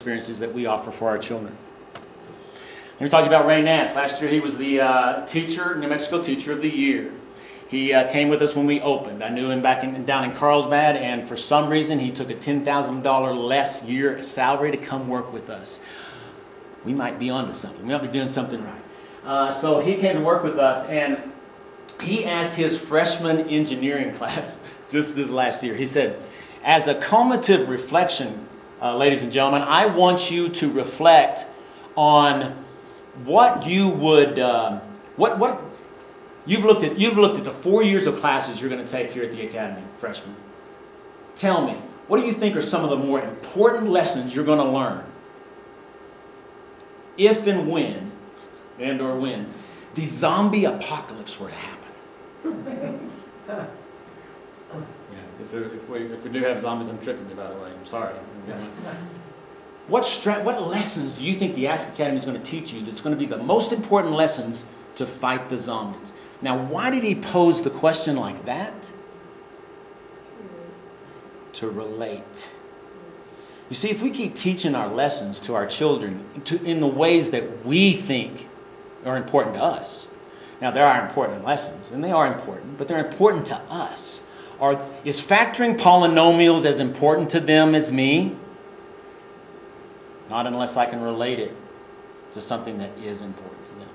experiences that we offer for our children. Let me talk to you about Ray Nance. Last year he was the New Mexico Teacher of the Year. He came with us when we opened. I knew him down in Carlsbad, and for some reason he took a $10,000 less year salary to come work with us. We might be onto something. We might be doing something right. So he came to work with us, and he asked his freshman engineering class just this last year. He said, as a cumulative reflection, ladies and gentlemen, I want you to reflect on what you would, you've looked at the 4 years of classes you're going to take here at the Academy, freshmen. Tell me, what do you think are some of the more important lessons you're going to learn if and when, the zombie apocalypse were to happen? If we do have zombies, I'm tripping you, by the way. I'm sorry. What lessons do you think the ASQ Academy is going to teach you that's going to be the most important lessons to fight the zombies? Now, why did he pose the question like that? To relate. You see, if we keep teaching our lessons to our children in the ways that we think are important to us, now there are important lessons, and they are important, but they're important to us. Is factoring polynomials as important to them as me? Not unless I can relate it to something that is important to them.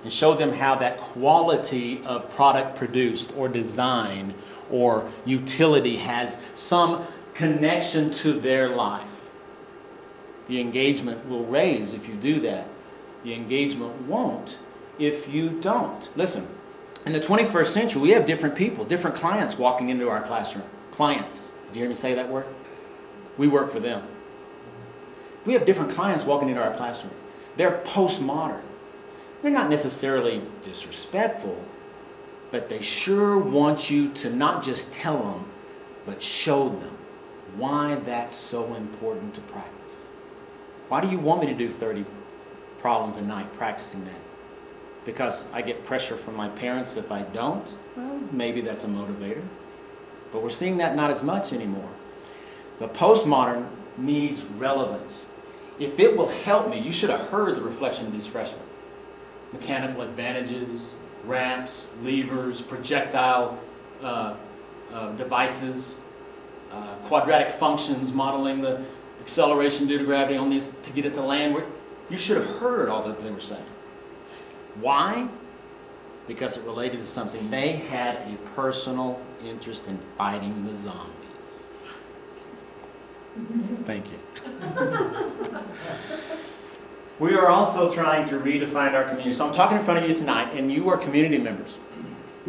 And show them how that quality of product produced or design or utility has some connection to their life. The engagement will raise if you do that. The engagement won't if you don't. Listen. In the 21st century, we have different people, different clients walking into our classroom. Clients. Did you hear me say that word? We work for them. We have different clients walking into our classroom. They're postmodern. They're not necessarily disrespectful, but they sure want you to not just tell them, but show them why that's so important to practice. Why do you want me to do 30 problems a night practicing that? Because I get pressure from my parents if I don't? Well, maybe that's a motivator. But we're seeing that not as much anymore. The postmodern needs relevance. If it will help me, you should have heard the reflection of these freshmen. Mechanical advantages, ramps, levers, projectile devices, quadratic functions modeling the acceleration due to gravity on these to get it to land. You should have heard all that they were saying. Why? Because it related to something. They had a personal interest in fighting the zombies. Thank you. We are also trying to redefine our community. So I'm talking in front of you tonight, and you are community members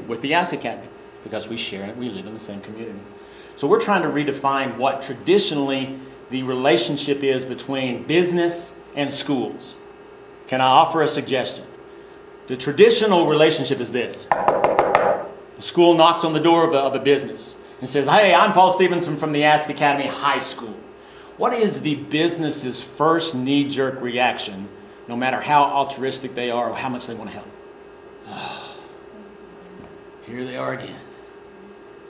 with the ASQ Academy because we share it. We live in the same community. So we're trying to redefine what traditionally the relationship is between business and schools. Can I offer a suggestion? The traditional relationship is this. The school knocks on the door of a business and says, hey, I'm Paul Stevenson from the ASQ Academy High School. What is the business's first knee-jerk reaction, no matter how altruistic they are or how much they want to help? Oh, here they are again.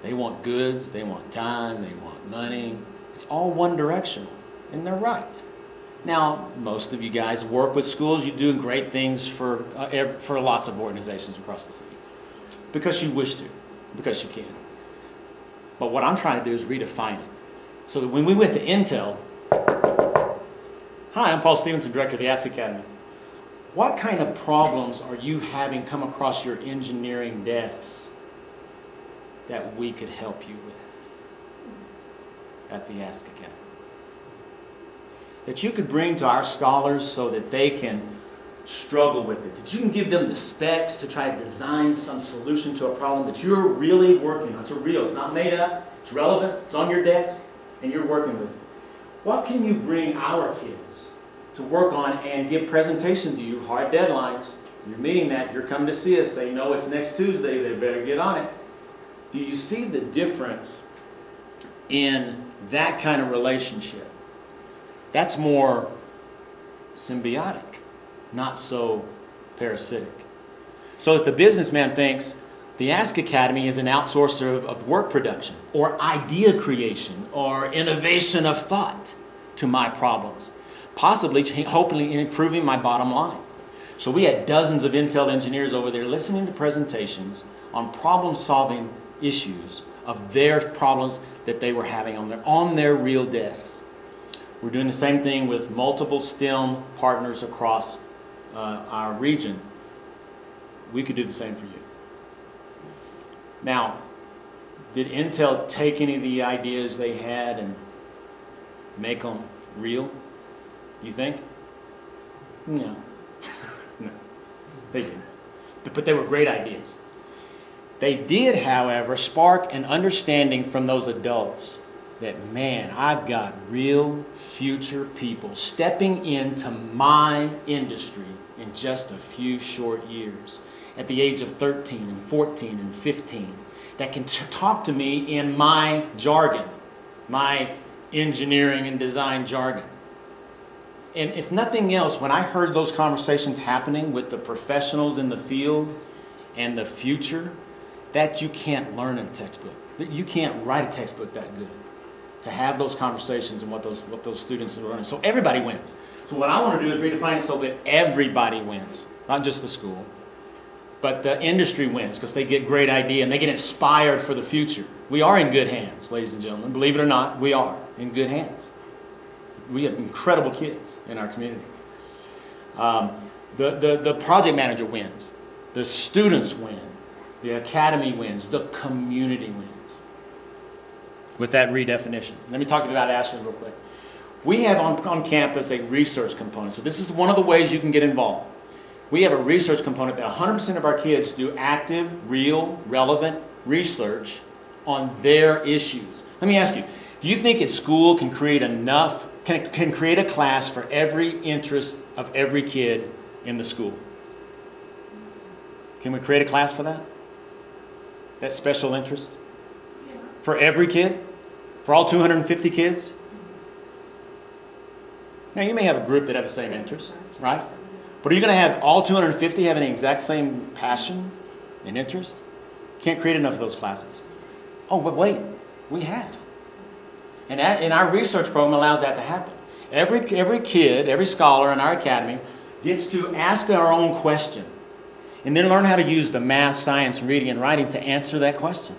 They want goods, they want time, they want money. It's all one directional, and they're right. Now, most of you guys work with schools. You're doing great things for lots of organizations across the city because you wish to, because you can. But what I'm trying to do is redefine it. So that when we went to Intel, hi, I'm Paul Stevenson, director of the ASQ Academy. What kind of problems are you having come across your engineering desks that we could help you with at the ASQ Academy? That you could bring to our scholars so that they can struggle with it. That you can give them the specs to try to design some solution to a problem that you're really working on. It's real. It's not made up. It's relevant. It's on your desk, and you're working with it. What can you bring our kids to work on and give presentations to you? Hard deadlines. You're meeting that. You're coming to see us. They know it's next Tuesday. They better get on it. Do you see the difference in that kind of relationship? That's more symbiotic, not so parasitic. So that the businessman thinks the ASQ Academy is an outsourcer of work production or idea creation or innovation of thought to my problems. possibly, hopefully improving my bottom line. So we had dozens of Intel engineers over there listening to presentations on problem-solving issues of their problems that they were having on their real desks. We're doing the same thing with multiple STEM partners across our region. We could do the same for you. Now, did Intel take any of the ideas they had and make them real, you think? No. No, they didn't. But they were great ideas. They did, however, spark an understanding from those adults that, man, I've got real future people stepping into my industry in just a few short years, at the age of 13 and 14 and 15, that can talk to me in my jargon, my engineering and design jargon. And if nothing else, when I heard those conversations happening with the professionals in the field and the future, that you can't learn in a textbook. You can't write a textbook that good to have those conversations and what those students are learning. So everybody wins. So what I want to do is redefine it so that everybody wins, not just the school, but the industry wins because they get great idea and they get inspired for the future. We are in good hands, ladies and gentlemen. Believe it or not, we are in good hands. We have incredible kids in our community. The project manager wins. The students win. The academy wins. The community wins. With that redefinition. Let me talk to you about Ashley real quick. We have on campus a research component. So this is one of the ways you can get involved. We have a research component that 100% of our kids do active, real, relevant research on their issues. Let me ask you, do you think a school can create can create a class for every interest of every kid in the school? Can we create a class for that? That special interest? Yeah. For every kid? For all 250 kids? Now, you may have a group that have the same interest, right? But are you going to have all 250 having the exact same passion and interest? Can't create enough of those classes. Oh, but wait, we have. And our research program allows that to happen. Every kid, every scholar in our academy gets to ask our own question and then learn how to use the math, science, reading, and writing to answer that question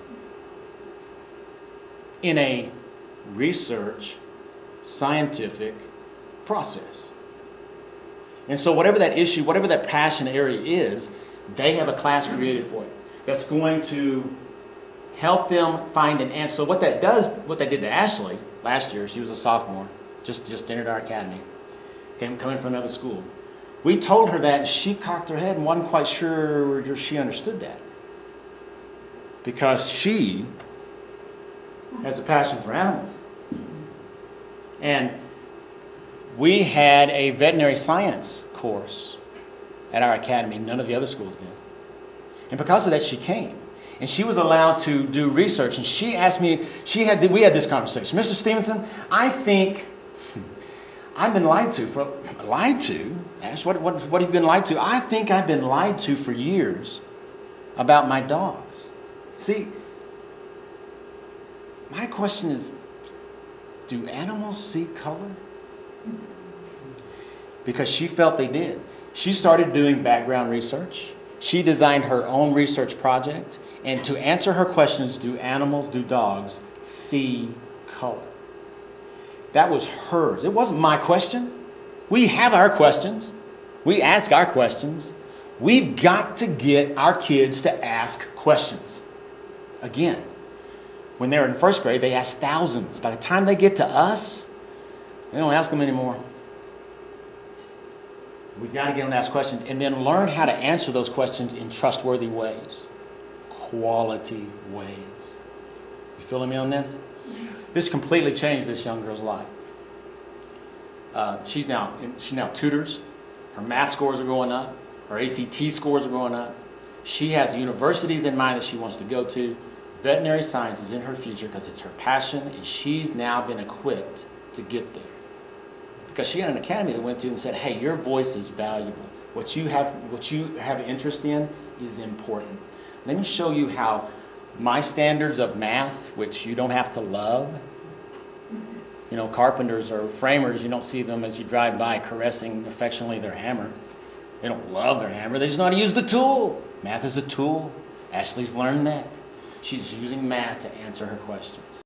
in a research, scientific process. And so whatever that issue, whatever that passion area is, they have a class created for it that's going to help them find an answer. So what that does, what they did to Ashley last year, she was a sophomore, just entered our academy, coming from another school. We told her that, and she cocked her head and wasn't quite sure she understood that. Because she has a passion for animals. And we had a veterinary science course at our academy. None of the other schools did. And because of that, she came. And she was allowed to do research. And she asked me, we had this conversation. Mr. Stevenson, I think I've been lied to. Lied to? Ash, what have you been lied to? I think I've been lied to for years about my dogs. See, my question is, do animals see color? Because she felt they did. She started doing background research. She designed her own research project. And to answer her questions, do dogs see color? That was hers. It wasn't my question. We have our questions. We ask our questions. We've got to get our kids to ask questions. Again, when they're in first grade, they ask thousands. By the time they get to us, they don't ask them anymore. We've got to get them to ask questions and then learn how to answer those questions in trustworthy ways, quality ways. You feeling me on this? This completely changed this young girl's life. She now tutors. Her math scores are going up. Her ACT scores are going up. She has universities in mind that she wants to go to. Veterinary science is in her future because it's her passion, and she's now been equipped to get there. Because she had an academy that went to and said, hey, your voice is valuable. What you have interest in is important. Let me show you how my standards of math, which you don't have to love, Carpenters or framers, you don't see them as you drive by caressing affectionately their hammer. They don't love their hammer. They just know how to use the tool. Math is a tool. Ashley's learned that. She's using math to answer her questions.